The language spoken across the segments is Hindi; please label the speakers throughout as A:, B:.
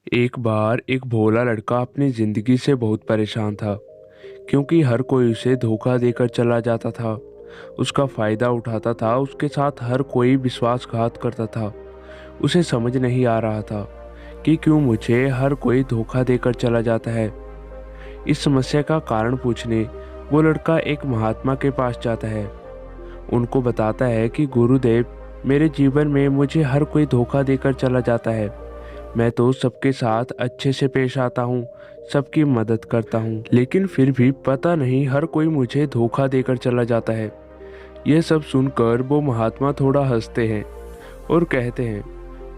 A: एक बार एक भोला लड़का अपनी जिंदगी से बहुत परेशान था क्योंकि हर कोई उसे धोखा देकर चला जाता था। उसका फायदा उठाता था, उसके साथ हर कोई विश्वासघात करता था। उसे समझ नहीं आ रहा था कि क्यों मुझे हर कोई धोखा देकर चला जाता है। इस समस्या का कारण पूछने वो लड़का एक महात्मा के पास जाता है। उनको बताता है कि गुरुदेव, मेरे जीवन में मुझे हर कोई धोखा देकर चला जाता है। मैं तो सबके साथ अच्छे से पेश आता हूँ, सबकी मदद करता हूँ, लेकिन फिर भी पता नहीं हर कोई मुझे धोखा देकर चला जाता है। यह सब सुनकर वो महात्मा थोड़ा हंसते हैं और कहते हैं,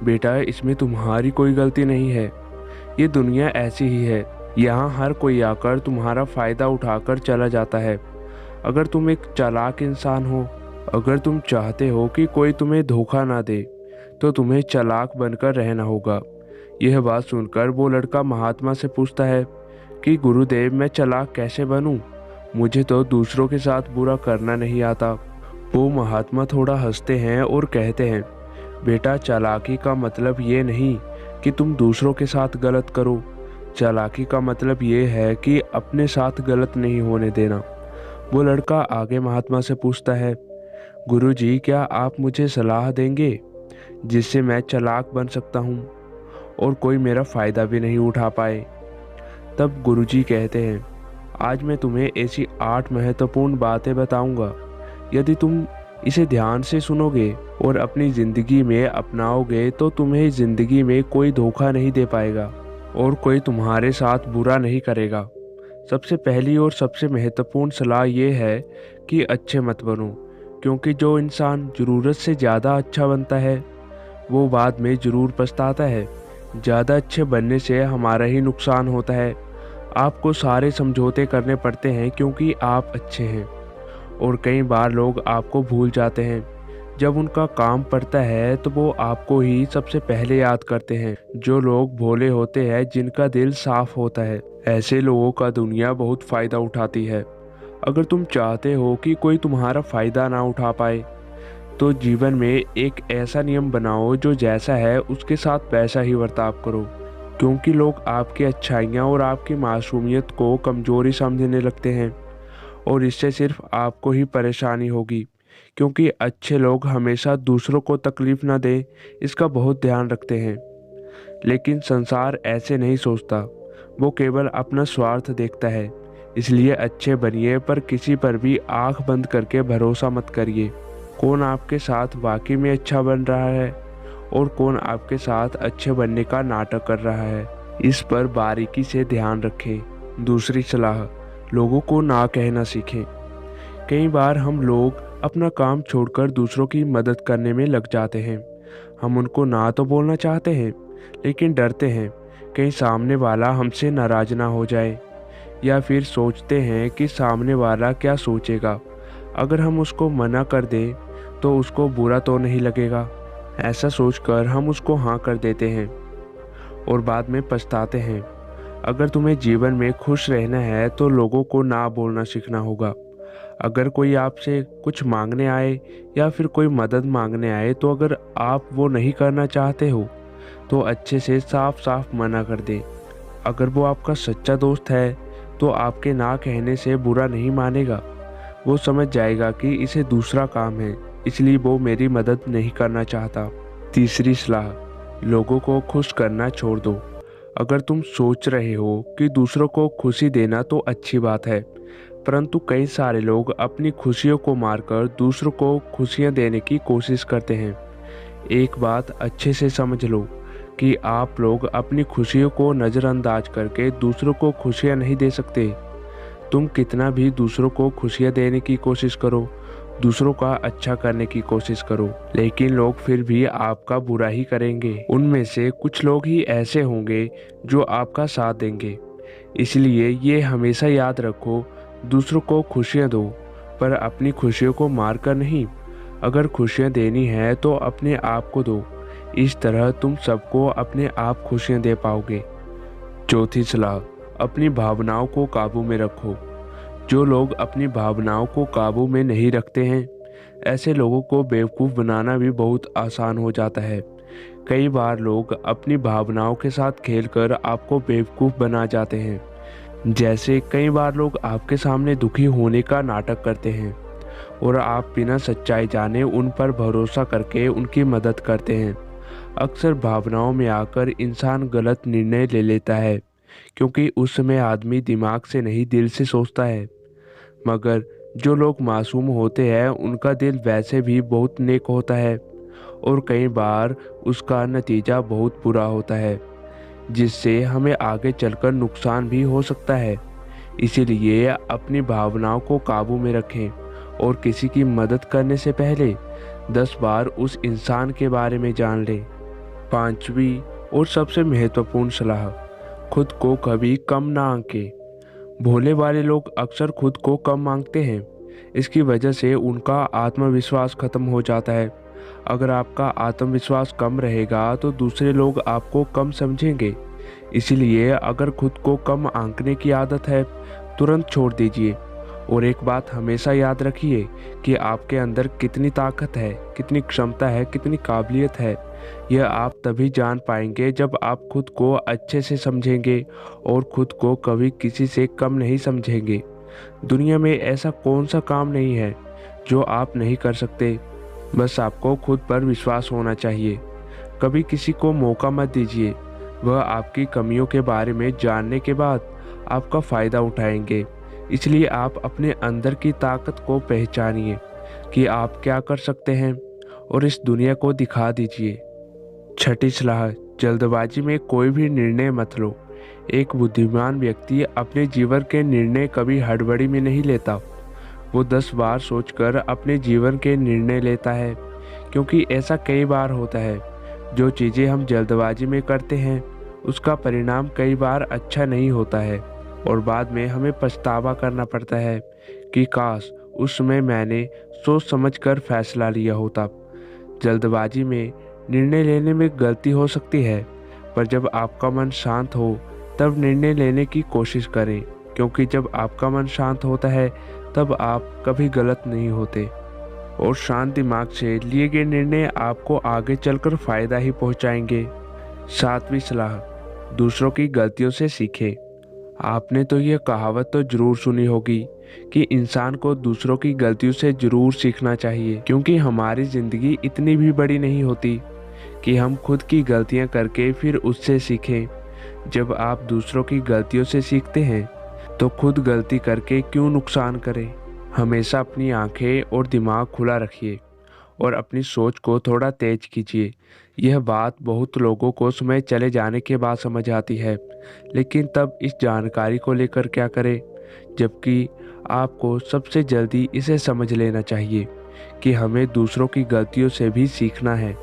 A: बेटा, इसमें तुम्हारी कोई गलती नहीं है। ये दुनिया ऐसी ही है। यहाँ हर कोई आकर तुम्हारा फायदा उठाकर चला जाता है। अगर तुम एक चालाक इंसान हो, अगर तुम चाहते हो कि कोई तुम्हें धोखा ना दे, तो तुम्हें चालाक बनकर रहना होगा। यह बात सुनकर वो लड़का महात्मा से पूछता है कि गुरुदेव, मैं चालाक कैसे बनूं? मुझे तो दूसरों के साथ बुरा करना नहीं आता। वो महात्मा थोड़ा हंसते हैं और कहते हैं, बेटा, चालाकी का मतलब ये नहीं कि तुम दूसरों के साथ गलत करो। चालाकी का मतलब ये है कि अपने साथ गलत नहीं होने देना। वो लड़का आगे महात्मा से पूछता है, गुरुजी, क्या आप मुझे सलाह देंगे जिससे मैं चालाक बन सकता हूँ और कोई मेरा फायदा भी नहीं उठा पाए? तब गुरुजी कहते हैं, आज मैं तुम्हें ऐसी 8 महत्वपूर्ण बातें बताऊंगा। यदि तुम इसे ध्यान से सुनोगे और अपनी जिंदगी में अपनाओगे तो तुम्हें जिंदगी में कोई धोखा नहीं दे पाएगा और कोई तुम्हारे साथ बुरा नहीं करेगा। सबसे पहली और सबसे महत्वपूर्ण सलाह ये है कि अच्छे मत बनो, क्योंकि जो इंसान ज़रूरत से ज़्यादा अच्छा बनता है वो बाद में ज़रूर पछताता है। ज़्यादा अच्छे बनने से हमारा ही नुकसान होता है। आपको सारे समझौते करने पड़ते हैं क्योंकि आप अच्छे हैं, और कई बार लोग आपको भूल जाते हैं। जब उनका काम पड़ता है तो वो आपको ही सबसे पहले याद करते हैं। जो लोग भोले होते हैं, जिनका दिल साफ होता है, ऐसे लोगों का दुनिया बहुत फ़ायदा उठाती है। अगर तुम चाहते हो कि कोई तुम्हारा फ़ायदा ना उठा पाए, तो जीवन में एक ऐसा नियम बनाओ जो जैसा है उसके साथ वैसा ही बर्ताव करो, क्योंकि लोग आपकी अच्छाइयाँ और आपकी मासूमियत को कमजोरी समझने लगते हैं और इससे सिर्फ आपको ही परेशानी होगी। क्योंकि अच्छे लोग हमेशा दूसरों को तकलीफ ना दें, इसका बहुत ध्यान रखते हैं। लेकिन संसार ऐसे नहीं सोचता, वो केवल अपना स्वार्थ देखता है। इसलिए अच्छे बनिए, पर किसी पर भी आंख बंद करके भरोसा मत करिए। कौन आपके साथ वाकई में अच्छा बन रहा है और कौन आपके साथ अच्छे बनने का नाटक कर रहा है, इस पर बारीकी से ध्यान रखें। दूसरी सलाह, लोगों को ना कहना सीखें। कई बार हम लोग अपना काम छोड़कर दूसरों की मदद करने में लग जाते हैं। हम उनको ना तो बोलना चाहते हैं, लेकिन डरते हैं कहीं सामने वाला हमसे नाराज ना हो जाए, या फिर सोचते हैं कि सामने वाला क्या सोचेगा। अगर हम उसको मना कर दें तो उसको बुरा तो नहीं लगेगा। ऐसा सोचकर हम उसको हाँ कर देते हैं और बाद में पछताते हैं। अगर तुम्हें जीवन में खुश रहना है तो लोगों को ना बोलना सीखना होगा। अगर कोई आपसे कुछ मांगने आए या फिर कोई मदद मांगने आए, तो अगर आप वो नहीं करना चाहते हो तो अच्छे से साफ साफ मना कर दें। अगर वो आपका सच्चा दोस्त है तो आपके ना कहने से बुरा नहीं मानेगा। वो समझ जाएगा कि इसे दूसरा काम है, इसलिए वो मेरी मदद नहीं करना चाहता। तीसरी सलाह, लोगों को खुश करना छोड़ दो। अगर तुम सोच रहे हो कि दूसरों को खुशी देना तो अच्छी बात है, परंतु कई सारे लोग अपनी खुशियों को मारकर दूसरों को खुशियां देने की कोशिश करते हैं। एक बात अच्छे से समझ लो कि आप लोग अपनी खुशियों को नज़रअंदाज करके दूसरों को खुशियां नहीं दे सकते। तुम कितना भी दूसरों को खुशियां देने की कोशिश करो, दूसरों का अच्छा करने की कोशिश करो, लेकिन लोग फिर भी आपका बुरा ही करेंगे। उनमें से कुछ लोग ही ऐसे होंगे जो आपका साथ देंगे। इसलिए ये हमेशा याद रखो, दूसरों को खुशियां दो, पर अपनी खुशियों को मार कर नहीं। अगर खुशियां देनी है तो अपने आप को दो। इस तरह तुम सबको अपने आप खुशियां दे पाओगे। चौथी सलाह, अपनी भावनाओं को काबू में रखो। जो लोग अपनी भावनाओं को काबू में नहीं रखते हैं, ऐसे लोगों को बेवकूफ़ बनाना भी बहुत आसान हो जाता है। कई बार लोग अपनी भावनाओं के साथ खेलकर आपको बेवकूफ़ बना जाते हैं। जैसे कई बार लोग आपके सामने दुखी होने का नाटक करते हैं और आप बिना सच्चाई जाने उन पर भरोसा करके उनकी मदद करते हैं। अक्सर भावनाओं में आकर इंसान गलत निर्णय ले लेता है, क्योंकि उस समय आदमी दिमाग से नहीं दिल से सोचता है। मगर जो लोग मासूम होते हैं उनका दिल वैसे भी बहुत नेक होता है और कई बार उसका नतीजा बहुत बुरा होता है, जिससे हमें आगे चलकर नुकसान भी हो सकता है। इसीलिए अपनी भावनाओं को काबू में रखें और किसी की मदद करने से पहले 10 बार उस इंसान के बारे में जान लें। पांचवी और सबसे महत्वपूर्ण सलाह, खुद को कभी कम ना आंकें। भोले वाले लोग अक्सर खुद को कम मांगते हैं। इसकी वजह से उनका आत्मविश्वास खत्म हो जाता है। अगर आपका आत्मविश्वास कम रहेगा तो दूसरे लोग आपको कम समझेंगे। इसीलिए अगर खुद को कम आंकने की आदत है, तुरंत छोड़ दीजिए। और एक बात हमेशा याद रखिए कि आपके अंदर कितनी ताकत है, कितनी क्षमता है, कितनी काबिलियत है। यह आप तभी जान पाएंगे जब आप खुद को अच्छे से समझेंगे और खुद को कभी किसी से कम नहीं समझेंगे। दुनिया में ऐसा कौन सा काम नहीं है जो आप नहीं कर सकते। बस आपको खुद पर विश्वास होना चाहिए। कभी किसी को मौका मत दीजिए। वह आपकी कमियों के बारे में जानने के बाद आपका फ़ायदा उठाएंगे। इसलिए आप अपने अंदर की ताकत को पहचानिए कि आप क्या कर सकते हैं और इस दुनिया को दिखा दीजिए। छठी सलाह, जल्दबाजी में कोई भी निर्णय मत लो। एक बुद्धिमान व्यक्ति अपने जीवन के निर्णय कभी हड़बड़ी में नहीं लेता। वो 10 बार सोचकर अपने जीवन के निर्णय लेता है, क्योंकि ऐसा कई बार होता है। जो चीज़ें हम जल्दबाजी में करते हैं उसका परिणाम कई बार अच्छा नहीं होता है और बाद में हमें पछतावा करना पड़ता है कि काश उस समय मैंने सोच समझकर फैसला लिया होता। जल्दबाजी में निर्णय लेने में गलती हो सकती है, पर जब आपका मन शांत हो तब निर्णय लेने की कोशिश करें, क्योंकि जब आपका मन शांत होता है तब आप कभी गलत नहीं होते और शांत दिमाग से लिए गए निर्णय आपको आगे चलकर फायदा ही पहुंचाएंगे। सातवीं सलाह, दूसरों की गलतियों से सीखें। आपने तो यह कहावत तो जरूर सुनी होगी कि इंसान को दूसरों की गलतियों से जरूर सीखना चाहिए, क्योंकि हमारी ज़िंदगी इतनी भी बड़ी नहीं होती कि हम खुद की गलतियां करके फिर उससे सीखें। जब आप दूसरों की गलतियों से सीखते हैं तो खुद गलती करके क्यों नुकसान करें। हमेशा अपनी आंखें और दिमाग खुला रखिए और अपनी सोच को थोड़ा तेज कीजिए। यह बात बहुत लोगों को समय चले जाने के बाद समझ आती है, लेकिन तब इस जानकारी को लेकर क्या करें, जबकि आपको सबसे जल्दी इसे समझ लेना चाहिए कि हमें दूसरों की गलतियों से भी सीखना है।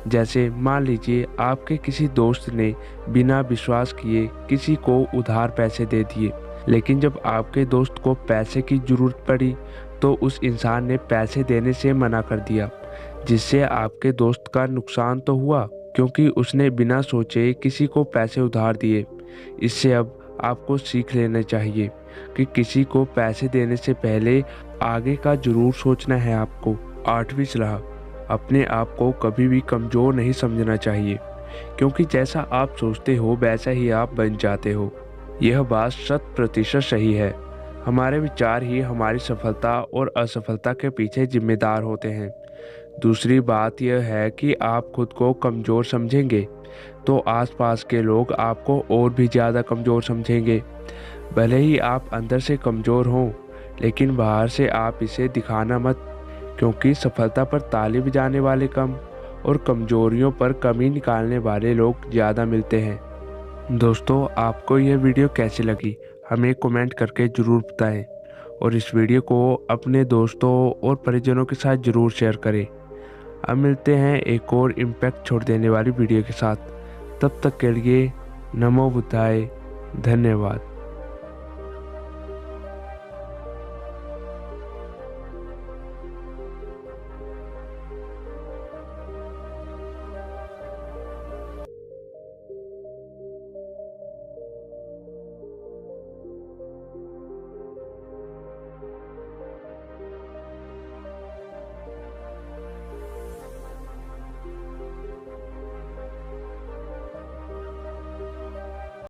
A: जैसे मान लीजिए आपके किसी दोस्त ने बिना विश्वास किए किसी को उधार पैसे दे दिए, लेकिन जब आपके दोस्त को पैसे की ज़रूरत पड़ी तो उस इंसान ने पैसे देने से मना कर दिया, जिससे आपके दोस्त का नुकसान तो हुआ, क्योंकि उसने बिना सोचे किसी को पैसे उधार दिए। इससे अब आपको सीख लेना चाहिए कि किसी को पैसे देने से पहले आगे का जरूर सोचना है आपको। आठवीं सलाह, अपने आप को कभी भी कमज़ोर नहीं समझना चाहिए, क्योंकि जैसा आप सोचते हो वैसा ही आप बन जाते हो। यह बात 100% सही है। हमारे विचार ही हमारी सफलता और असफलता के पीछे जिम्मेदार होते हैं। दूसरी बात यह है कि आप खुद को कमज़ोर समझेंगे तो आसपास के लोग आपको और भी ज़्यादा कमज़ोर समझेंगे। भले ही आप अंदर से कमज़ोर हों, लेकिन बाहर से आप इसे दिखाना मत, क्योंकि सफलता पर ताली बजाने वाले कम और कमज़ोरियों पर कमी निकालने वाले लोग ज़्यादा मिलते हैं। दोस्तों, आपको यह वीडियो कैसी लगी हमें कमेंट करके ज़रूर बताएं और इस वीडियो को अपने दोस्तों और परिजनों के साथ ज़रूर शेयर करें। अब मिलते हैं एक और इम्पैक्ट छोड़ देने वाली वीडियो के साथ। तब तक के लिए नमो बुद्धाय, धन्यवाद।